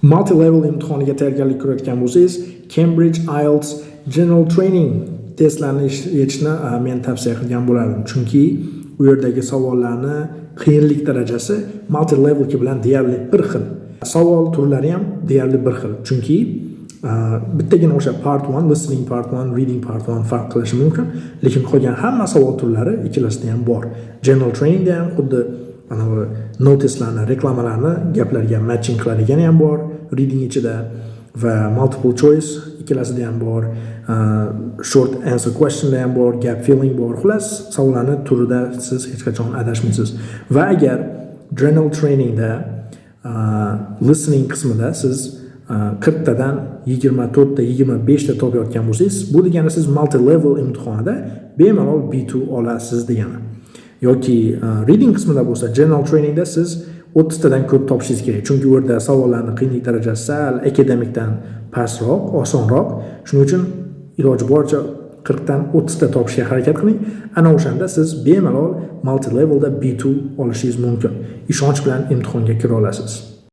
multi level imtihoniga tayyorgarlik ko'rayotgan bo'lsangiz, Cambridge IELTS General Training testlarini yechishni men tavsiya qilgan bo'lardim. Chunki u yerdagi savollarni qiyinlik darajasi multi levelki bilan deyarli bir xil. Savol turlari ham deyarli bir xil. Chunki bittagina o'sha part 1, listening part 1, reading part 1 farq qilishi mumkin, lekin qolgan hamma savol turlari ikkalasida ham bor. General trainingda ham xuddi notislarni, reklamalarni gaplarga matching qiladigani ham bor, reading ichida va multiple choice ikkalasida ham bor, short answer questionda ham bor, gap filling bor. Xullas, savollarni turida siz hech qachon adashmaysiz. Va agar general trainingda listening qismida siz 40 tadan 24 ta, 25 ta topayotgan bo'lsangiz, bu degani siz multi level imtihonida bemalol B2 olasiz degani. Yoki reading qismida bo'lsa, general trainingda siz 30 tadan ko'p topishingiz kerak. Chunki u yerda savollarning qiyinlik darajasi sal akademikdan pastroq, osonroq. Shuning uchun iloji boricha 40 dan 30 ta topishga harakat qiling. Ana o'shanda siz bemalol multi levelda B2 olishingiz mumkin. Ishonch bilan imtihonga kira olasiz.